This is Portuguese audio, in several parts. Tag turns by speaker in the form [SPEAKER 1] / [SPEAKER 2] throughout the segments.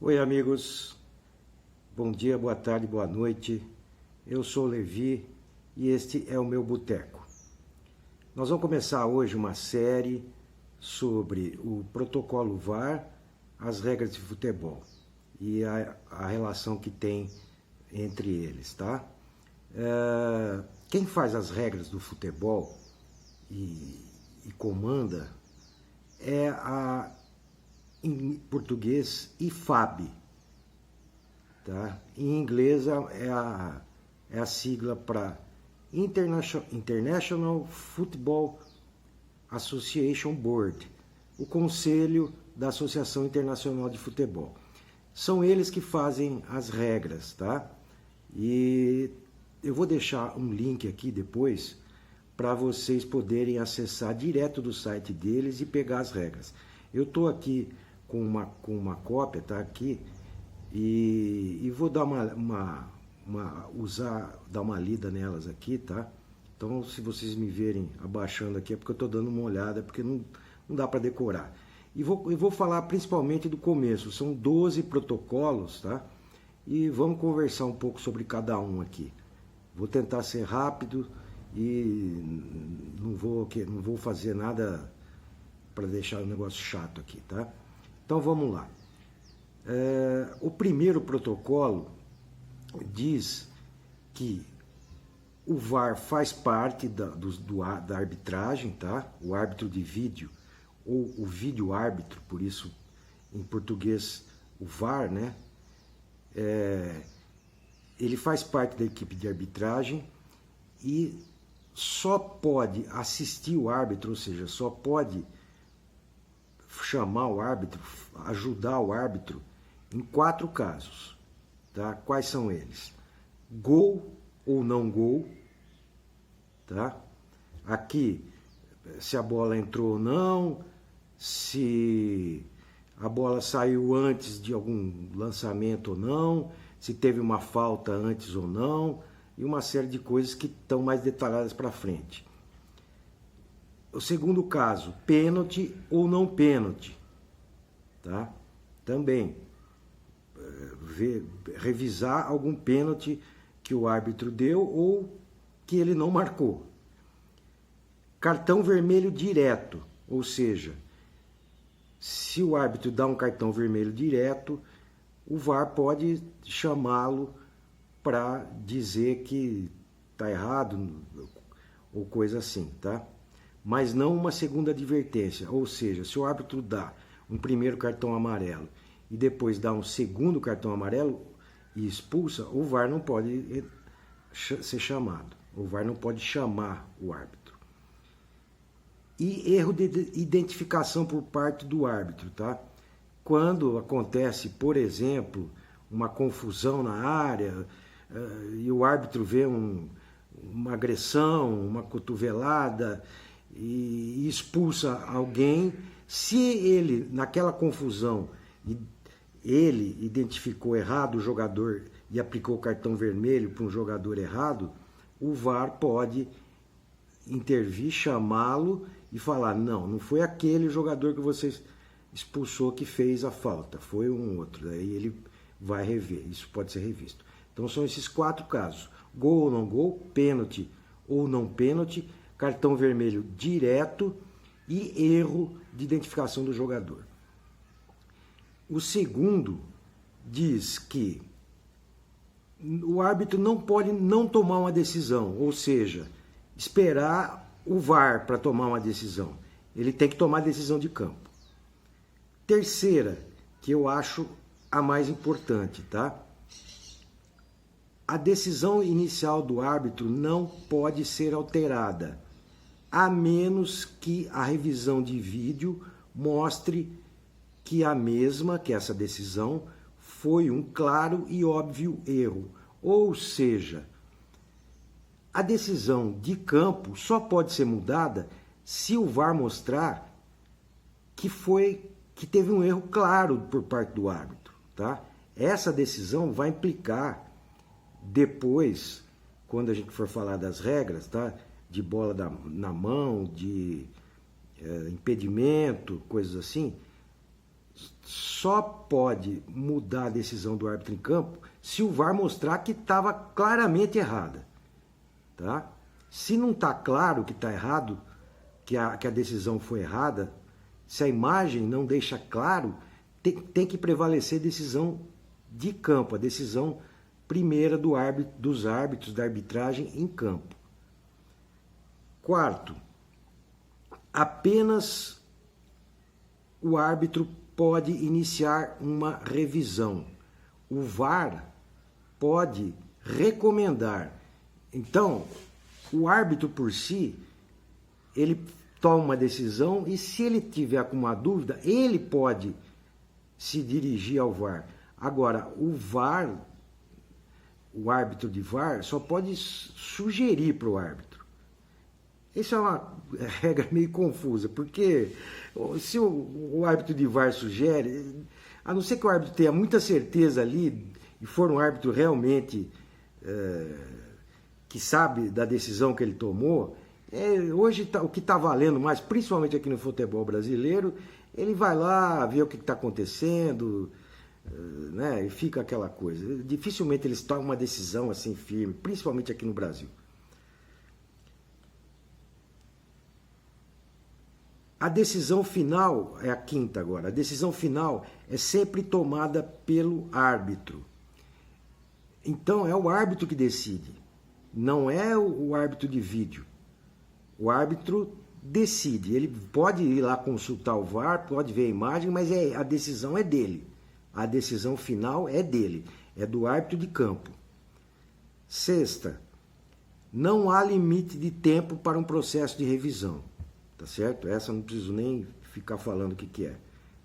[SPEAKER 1] Oi, amigos. Bom dia, boa tarde, boa noite. Eu sou o Levi e este é o meu boteco. Nós vamos começar hoje uma série sobre o protocolo VAR, as regras de futebol e a relação que tem entre eles, tá? Quem faz as regras do futebol e comanda é em português, IFAB, tá? Em inglês é a sigla para International Football Association Board, o Conselho da Associação Internacional de Futebol. São eles que fazem as regras, tá? E eu vou deixar um link aqui depois para vocês poderem acessar direto do site deles e pegar as regras. Eu estou aqui com uma cópia, tá aqui, e vou dar dar uma lida nelas aqui, tá? Então, se vocês me verem abaixando aqui, é porque eu estou dando uma olhada, porque não dá para decorar. E vou falar principalmente do começo, são 12 protocolos, tá? E vamos conversar um pouco sobre cada um aqui. Vou tentar ser rápido e não vou fazer nada para deixar o negócio chato aqui, tá? Então vamos lá. O primeiro protocolo diz que o VAR faz parte da arbitragem, tá? O árbitro de vídeo, ou o vídeo árbitro, por isso em português o VAR, né? Ele faz parte da equipe de arbitragem e só pode assistir o árbitro, ou seja, só pode chamar o árbitro, ajudar o árbitro em 4 casos, tá? Quais são eles? Gol ou não gol, tá? Aqui, se a bola entrou ou não, se a bola saiu antes de algum lançamento ou não, se teve uma falta antes ou não, e uma série de coisas que estão mais detalhadas para frente. O segundo caso, pênalti ou não pênalti, tá? Também revisar algum pênalti que o árbitro deu ou que ele não marcou. Cartão vermelho direto, ou seja, se o árbitro dá um cartão vermelho direto, o VAR pode chamá-lo para dizer que está errado ou coisa assim, tá? Mas não uma segunda advertência, ou seja, se o árbitro dá um primeiro cartão amarelo e depois dá um segundo cartão amarelo e expulsa, o VAR não pode ser chamado, o VAR não pode chamar o árbitro. E erro de identificação por parte do árbitro, tá? Quando acontece, por exemplo, uma confusão na área e o árbitro vê uma agressão, uma cotovelada e expulsa alguém, se ele, naquela confusão, ele identificou errado o jogador e aplicou o cartão vermelho para um jogador errado, o VAR pode intervir, chamá-lo e falar, não foi aquele jogador que você expulsou que fez a falta, foi um outro. Daí ele vai rever, isso pode ser revisto. Então são esses 4 casos, gol ou não gol, pênalti ou não pênalti, cartão vermelho direto e erro de identificação do jogador. O segundo diz que o árbitro não pode não tomar uma decisão, ou seja, esperar o VAR para tomar uma decisão. Ele tem que tomar a decisão de campo. Terceira, que eu acho a mais importante, tá? A decisão inicial do árbitro não pode ser alterada, a menos que a revisão de vídeo mostre que que essa decisão foi um claro e óbvio erro. Ou seja, a decisão de campo só pode ser mudada se o VAR mostrar que teve um erro claro por parte do árbitro, tá? Essa decisão vai implicar depois, quando a gente for falar das regras, tá? De bola na mão, de impedimento, coisas assim, só pode mudar a decisão do árbitro em campo se o VAR mostrar que estava claramente errada. Tá? Se não está claro que está errado, que a decisão foi errada, se a imagem não deixa claro, tem que prevalecer a decisão de campo, a decisão primeira dos árbitros da arbitragem em campo. Quarto, apenas o árbitro pode iniciar uma revisão. O VAR pode recomendar. Então, o árbitro por si, ele toma uma decisão e se ele tiver com uma dúvida, ele pode se dirigir ao VAR. Agora, o VAR, o árbitro de VAR, só pode sugerir para o árbitro. Isso é uma regra meio confusa, porque se o árbitro de VAR sugere, a não ser que o árbitro tenha muita certeza ali, e for um árbitro realmente que sabe da decisão que ele tomou, hoje o que está valendo mais, principalmente aqui no futebol brasileiro, ele vai lá ver o que está acontecendo, né, e fica aquela coisa. Dificilmente eles tomam uma decisão assim firme, principalmente aqui no Brasil. A decisão final, é a quinta agora, a decisão final é sempre tomada pelo árbitro. Então é o árbitro que decide, não é o árbitro de vídeo. O árbitro decide, ele pode ir lá consultar o VAR, pode ver a imagem, mas a decisão é dele. A decisão final é dele, é do árbitro de campo. Sexta, não há limite de tempo para um processo de revisão. Tá certo? Essa eu não preciso nem ficar falando o que é.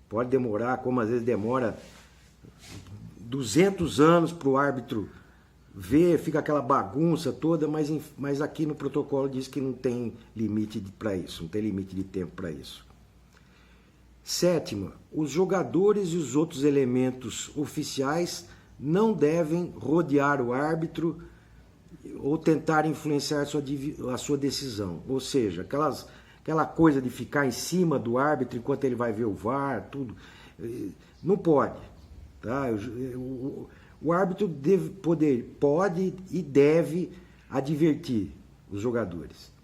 [SPEAKER 1] Pode demorar, como às vezes demora 200 anos para o árbitro ver, fica aquela bagunça toda, mas aqui no protocolo diz que não tem limite para isso, não tem limite de tempo para isso. Sétima, os jogadores e os outros elementos oficiais não devem rodear o árbitro ou tentar influenciar a sua decisão. Ou seja, aquela coisa de ficar em cima do árbitro enquanto ele vai ver o VAR, tudo, não pode. Tá? O árbitro pode e deve advertir os jogadores.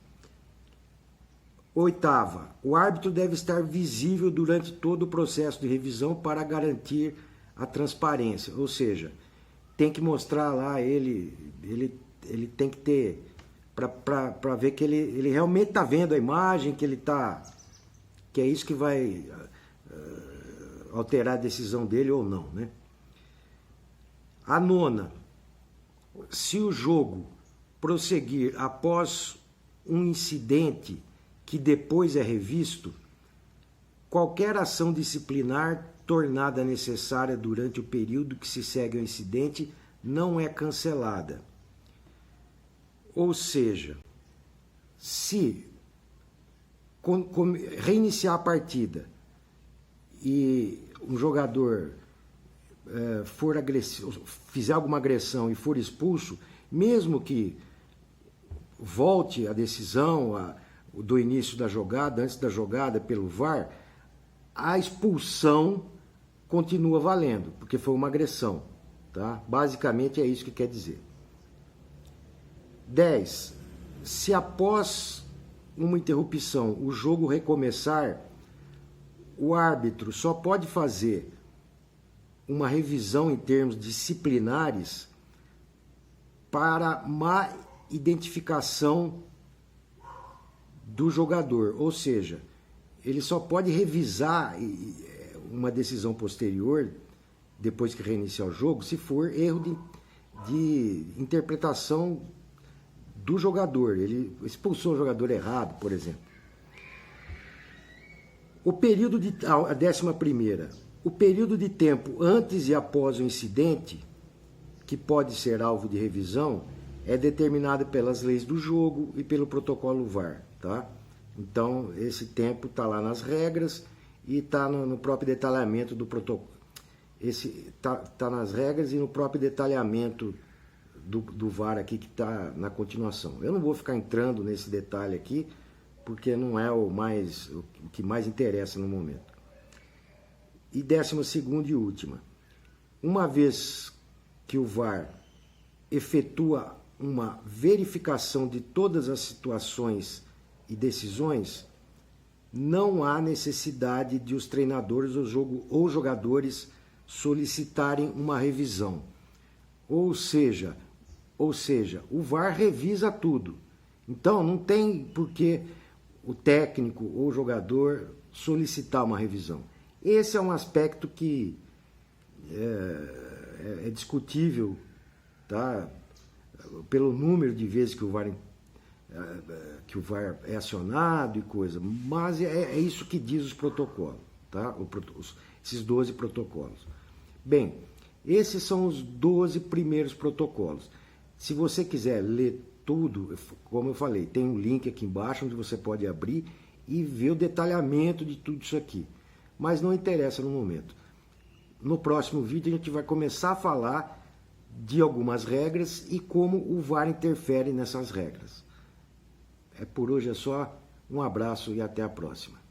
[SPEAKER 1] Oitava, o árbitro deve estar visível durante todo o processo de revisão para garantir a transparência. Ou seja, tem que mostrar lá ele tem que ter, para ver que ele realmente está vendo a imagem, que é isso que vai alterar a decisão dele ou não, né? A nona, se o jogo prosseguir após um incidente que depois é revisto, qualquer ação disciplinar tornada necessária durante o período que se segue ao incidente não é cancelada. Ou seja, se reiniciar a partida e um jogador for agressivo, fizer alguma agressão e for expulso, mesmo que volte a decisão do início da jogada, antes da jogada pelo VAR, a expulsão continua valendo, porque foi uma agressão. Tá? Basicamente é isso que quer dizer. 10. Se após uma interrupção o jogo recomeçar, o árbitro só pode fazer uma revisão em termos disciplinares para má identificação do jogador. Ou seja, ele só pode revisar uma decisão posterior, depois que reiniciar o jogo, se for erro de interpretação do jogador. Ele expulsou o jogador errado, por exemplo. A 11ª. O período de tempo antes e após o incidente, que pode ser alvo de revisão, é determinado pelas leis do jogo e pelo protocolo VAR. Tá? Então, esse tempo está lá nas regras e está no próprio detalhamento do protocolo. Está nas regras e no próprio detalhamento do VAR aqui que está na continuação. Eu não vou ficar entrando nesse detalhe aqui, porque não é o que mais interessa no momento. E 12ª e última, uma vez que o VAR efetua uma verificação de todas as situações e decisões, não há necessidade de os treinadores ou jogadores solicitarem uma revisão. Ou seja, o VAR revisa tudo. Então, não tem por que o técnico ou o jogador solicitar uma revisão. Esse é um aspecto que é discutível, tá? Pelo número de vezes que o VAR é acionado e coisa, mas é isso que diz os protocolos, tá? Esses 12 protocolos. Bem, esses são os 12 primeiros protocolos. Se você quiser ler tudo, como eu falei, tem um link aqui embaixo onde você pode abrir e ver o detalhamento de tudo isso aqui. Mas não interessa no momento. No próximo vídeo a gente vai começar a falar de algumas regras e como o VAR interfere nessas regras. Por hoje é só. Um abraço e até a próxima.